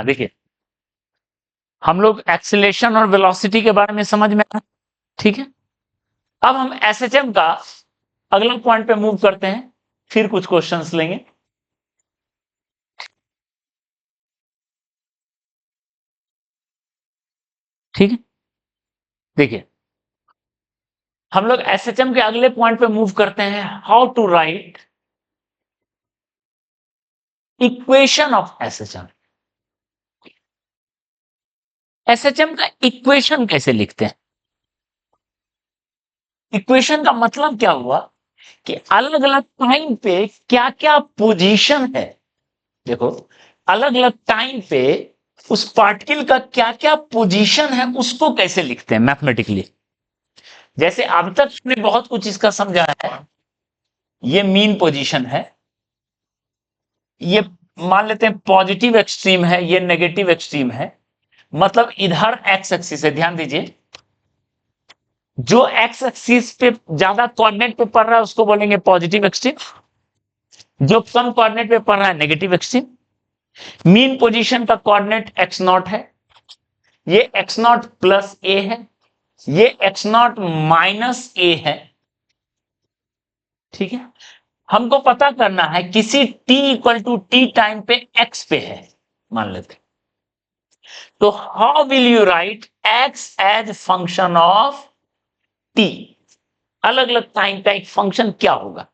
देखिए हम लोग एक्सीलरेशन और वेलोसिटी के बारे में समझ में आया, ठीक है। अब हम एसएचएम का अगला पॉइंट पे मूव करते हैं, फिर कुछ क्वेश्चंस लेंगे। ठीक है, देखिए हम लोग एसएचएम के अगले पॉइंट पे मूव करते हैं, how to write equation of SHM. SHM का इक्वेशन कैसे लिखते हैं? इक्वेशन का मतलब क्या हुआ कि अलग अलग टाइम पे क्या क्या पोजीशन है, देखो अलग अलग टाइम पे उस पार्टिकल का क्या क्या पोजीशन है उसको कैसे लिखते हैं मैथमेटिकली। जैसे अब तक हमने बहुत कुछ इसका समझा है, ये मीन पोजीशन है, ये मान लेते हैं पॉजिटिव एक्सट्रीम है, ये नेगेटिव एक्सट्रीम है, मतलब इधर एक्स एक्सिस है, ध्यान दीजिए जो एक्स एक्सिस पे ज्यादा कोऑर्डिनेट पे पड़ रहा है उसको बोलेंगे पॉजिटिव एक्सट्रीम, जो कम कोऑर्डिनेट पे पड़ रहा है नेगेटिव एक्सट्रीम। मीन पोजीशन का कोऑर्डिनेट एक्स नॉट है, ये एक्स नॉट प्लस ए है, ये एक्स नॉट माइनस ए है, ठीक है। हमको पता करना है किसी t equal to T time पे x पे है मान लेते, तो how will you write x as function of t। अलग अलग टाइम का एक फंक्शन क्या होगा,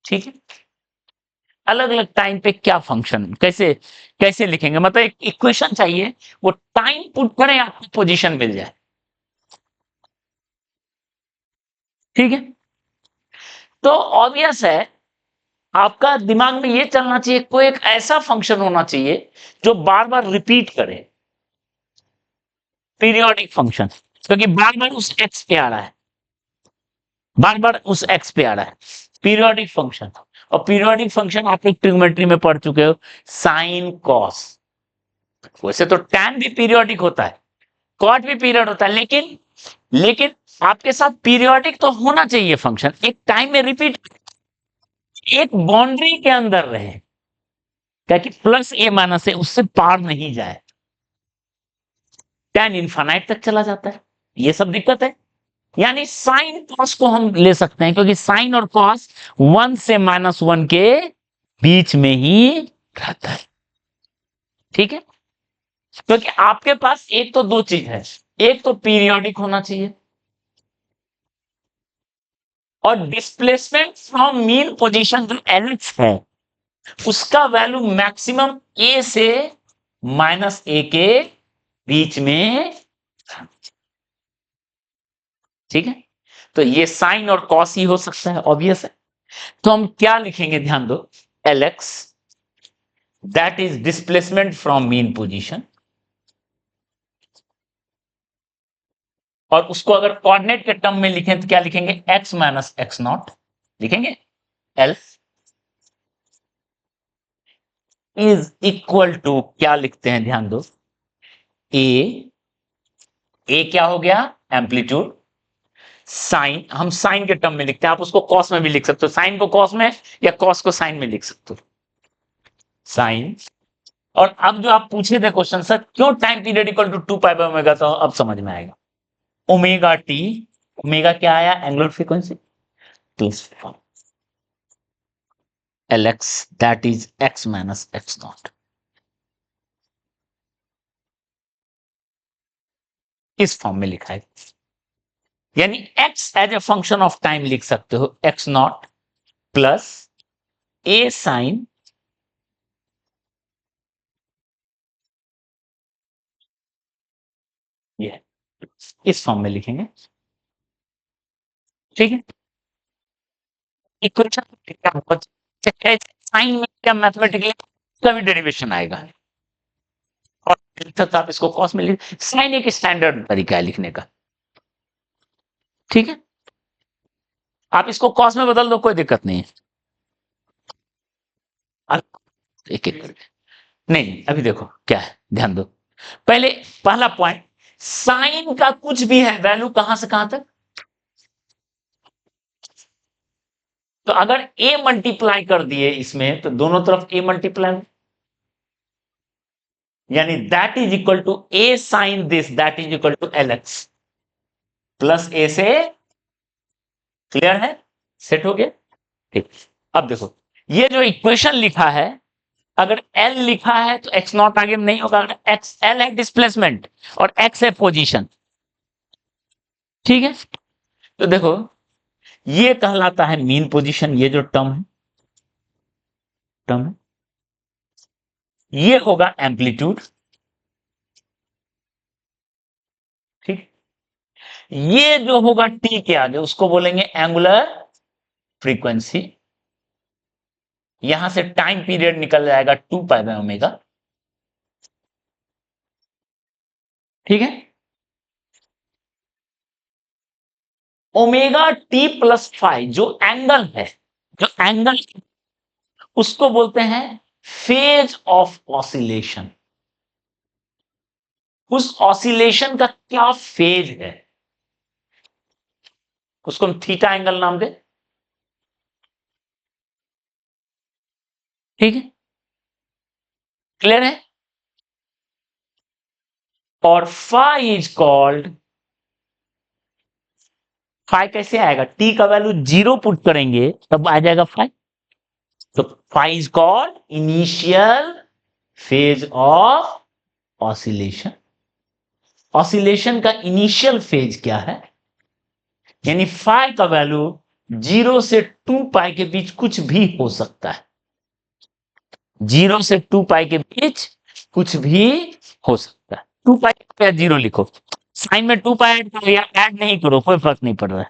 ठीक है। अलग अलग टाइम पे क्या फंक्शन, कैसे कैसे लिखेंगे, मतलब एक इक्वेशन चाहिए, वो टाइम पुट करें आपको पोजीशन मिल जाए, ठीक है। तो ऑब्वियस है आपका दिमाग में ये चलना चाहिए कोई एक ऐसा फंक्शन होना चाहिए जो बार बार रिपीट करे, पीरियोडिक फंक्शन, क्योंकि बार बार उस एक्स पे आ रहा है, बार बार उस एक्स पे आ रहा है, पीरियोडिक फंक्शन। और पीरियोडिक फंक्शन आप लोग ट्रिग्नोमेट्री में पढ़ चुके हो, साइन कॉस। वैसे तो टैन भी पीरियोडिक होता है, कॉट भी पीरियड होता है, लेकिन लेकिन आपके साथ पीरियोडिक तो होना चाहिए फंक्शन, एक टाइम में रिपीट, एक बाउंड्री के अंदर रहे, ताकि प्लस ए माइनस से उससे पार नहीं जाए, टैन इनफाइनाइट तक चला जाता है, ये सब दिक्कत है। यानी साइन कॉस को हम ले सकते हैं, क्योंकि साइन और कॉस 1 से -1 के बीच में ही रहता है, ठीक है। क्योंकि आपके पास एक तो दो चीज है, एक तो पीरियोडिक होना चाहिए, और डिस्प्लेसमेंट फ्रॉम मीन पोजीशन जो एलएक्स है उसका वैल्यू मैक्सिमम ए से -a के बीच में, ठीक है। तो ये साइन और कॉस ही हो सकता है, ऑब्वियस है। तो हम क्या लिखेंगे, ध्यान दो, LX that is displacement from mean position, और उसको अगर कोऑर्डिनेट के टर्म में लिखें तो क्या लिखेंगे, x माइनस एक्स नॉट लिखेंगे, एल इज इक्वल टू क्या लिखते हैं, ध्यान दो, ए क्या हो गया, एम्पलीट्यूड, साइन हम साइन के टर्म में लिखते हैं, आप उसको कॉस में भी लिख सकते हो, साइन को कॉस में या कॉस को साइन में लिख सकते हो, साइन। और अब जो आप पूछे थे क्वेश्चन, सर क्यों टाइम पीरियड इक्वल टू 2 π/ω, तो अब समझ में आएगा, ओमेगा टी, ओमेगा क्या आया, angular frequency, plus Lx that is x minus x naught, इस फॉर्म में लिखा है। यानी x as a function of time लिख सकते हो, x naught plus a sine ये, इस फॉर्म में लिखेंगे, ठीक है। इक्वेशन क्या होगा, साइन में क्या मैथमेटिकली का भी डेरिवेशन आएगा, और तो आप इसको कॉस में लिख, साइन एक स्टैंडर्ड तरीका है लिखने का, ठीक है। आप इसको कॉस में बदल दो, कोई दिक्कत नहीं है, एक एक करके, नहीं अभी देखो क्या है, ध्यान दो, पहले पहला पॉइंट, साइन का कुछ भी है वैल्यू कहां से कहां तक, तो अगर a मल्टीप्लाई कर दिए इसमें तो दोनों तरफ a मल्टीप्लाई, यानी that is equal to a sine this, that is equal to L X plus A से। क्लियर है? सेट हो गया? ठीक। अब देखो ये जो इक्वेशन लिखा है, अगर एल लिखा है तो एक्स नॉट आगे नहीं होगा, अगर एक्स एल है डिस्प्लेसमेंट और एक्स है पोजीशन। ठीक है, तो देखो ये कहलाता है मीन पोजीशन, ये जो टर्म है ये होगा एम्पलीट्यूड। ठीक, ये जो होगा टी के आगे उसको बोलेंगे एंगुलर फ्रीक्वेंसी। यहां से टाइम पीरियड निकल जाएगा 2π/ω। ठीक है, ओमेगा टी प्लस फाइव जो एंगल है, जो एंगल उसको बोलते हैं फेज ऑफ ऑसिलेशन। उस ऑसिलेशन का क्या फेज है उसको हम थीटा एंगल नाम दे। ठीक है, क्लियर है? और फाई इज कॉल्ड, फाई कैसे आएगा, टी का वैल्यू 0 पुट करेंगे तब आ जाएगा फाई। तो phi is called initial phase of oscillation. Oscillation का इनिशियल फेज क्या है, यानी फाई का वैल्यू 0 से 2π के बीच कुछ भी हो सकता है। 0 से 2π के बीच कुछ भी हो सकता है। 2π या 0 लिखो, साइन में 2π ऐड करो या ऐड नहीं करो कोई फर्क नहीं पड़ रहा है।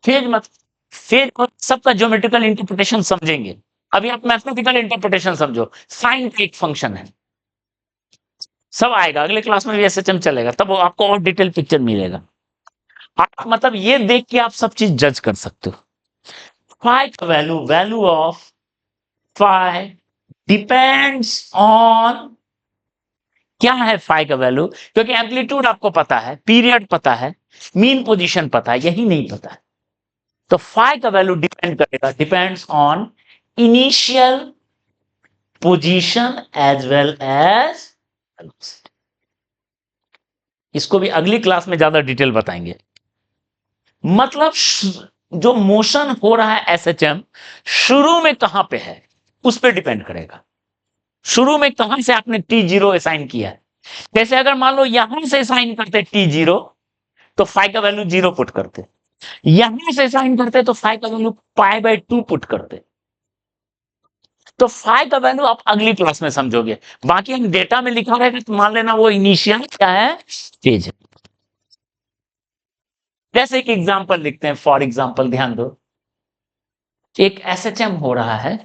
फेज मत, फेज और सबका ज्योमेट्रिकल इंटरप्रिटेशन समझेंगे। अभी आप मैथमेटिकल इंटरप्रिटेशन समझो, साइन का एक फंक्शन है, सब आएगा अगले क्लास में भी एसएचएम चलेगा, तब आपको और डिटेल पिक्चर मिलेगा। आप मतलब ये देख के आप सब चीज जज कर सकते हो। फाई का value, value of phi depends on, क्या है फाई का वैल्यू, क्योंकि एम्पलीट्यूड आपको पता है, पीरियड पता है, मीन पोजीशन पता है, यही नहीं पता है। तो फाई का वैल्यू डिपेंड करेगा, depends on initial position as well as velocity. इसको भी अगली क्लास में ज्यादा डिटेल बताएंगे। मतलब जो मोशन हो रहा है एसएचएम शुरू में कहां पे है उस पर डिपेंड करेगा। शुरू में कहां से आपने t0 असाइन किया है, जैसे अगर मान लो यहां से असाइन करते t0 तो फाई का वैल्यू 0 पुट करते, यहां से असाइन करते तो फाई का वैल्यू π/2 पुट करते। तो फाई का वैल्यू आप अगली क्लास में समझोगे, बाकी हम डेटा में लिखा रहेगा तो मान लेना वो इनिशियल क्या है, फेज है। जैसे एक एग्जांपल लिखते हैं, फॉर एग्जांपल ध्यान दो, एक एसएचएम हो रहा है,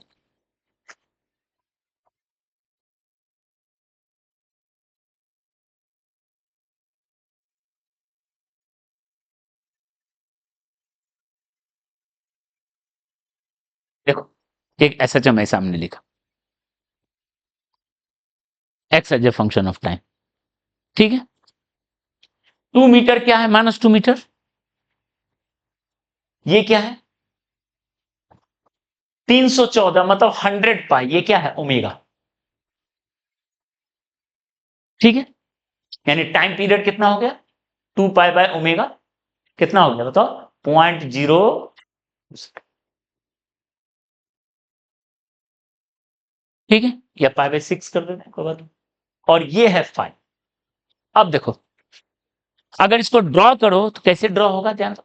देखो एक एसएचएम है सामने लिखा, x as a function of time. ठीक है, 2 मीटर क्या है, -2 मीटर। ये क्या है 314 मतलब 100π, ये क्या है ओमेगा। ठीक है, यानी टाइम पीरियड कितना हो गया 2π/ω, कितना हो गया बताओ, 0.0। ठीक है, या π/6 कर देते हैं कोई बात नहीं। और ये है फाई। अब देखो अगर इसको ड्रॉ करो तो कैसे ड्रॉ होगा, ध्यान दो,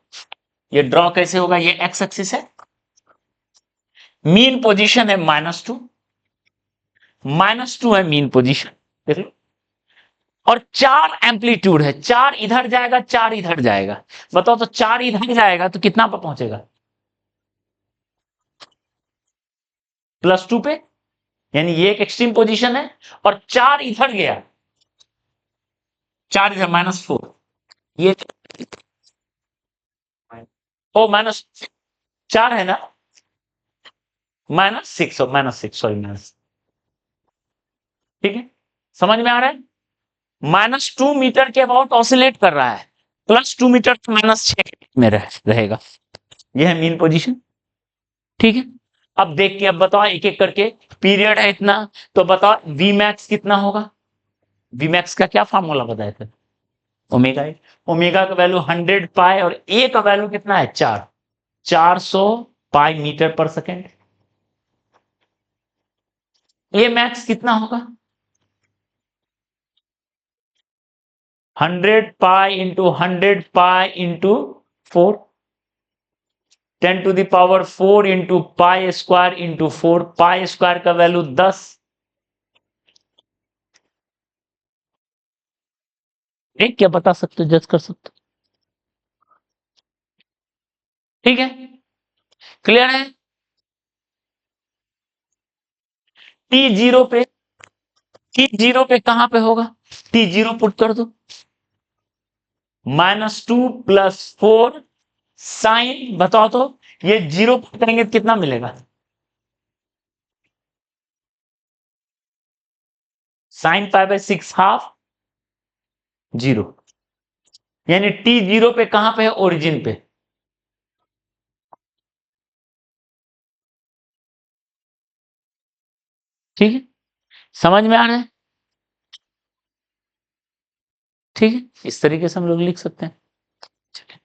ये ड्रॉ कैसे होगा, ये एक्स एक्सिस है, मीन पोजीशन है -2, -2 है मीन पोजीशन, देख लो। और 4 एम्पलीट्यूड है, 4 इधर जाएगा 4 इधर जाएगा, बताओ तो 4 इधर जाएगा तो कितना पर पहुंचेगा, +2 पे, यानी ये एक एक्सट्रीम पोजीशन है। और 4 इधर गया, 4 इधर -4, ये ओ -4 है ना, -6 सॉरी माइनस। ठीक है, समझ में आ रहा है, -2 मीटर के अबाउट ऑसिलेट कर रहा है, +2 मीटर -6 में रहेगा, यह है मीन पोजीशन। ठीक है, अब देख के अब बताओ एक एक करके, पीरियड है इतना, तो बताओ वी मैक्स कितना होगा? वी मैक्स का क्या फॉर्मूला बताया था? ओमेगा है। ओमेगा का वैल्यू 100 पाई और ए का वैल्यू कितना है? 400 पाई मीटर पर सेकेंड। ए मैक्स कितना होगा? 100 pi into 4, 10 to the power 4 into pi square into 4, pi square का वैल्यू 10। एक क्या बता सकते हो, जज कर सकते हो? ठीक है, क्लियर है? टी जीरो पे, टी जीरो पे कहां पे होगा? टी जीरो पुट कर दो, -2 + 4 साइन, बताओ तो ये जीरो पुट करेंगे तो कितना मिलेगा? sin π/6 हाफ जीरो, यानी टी जीरो पे कहां पे है? ओरिजिन पे। ठीक है, समझ में आ रहा है? ठीक है, इस तरीके से हम लोग लिख सकते हैं। चलिए।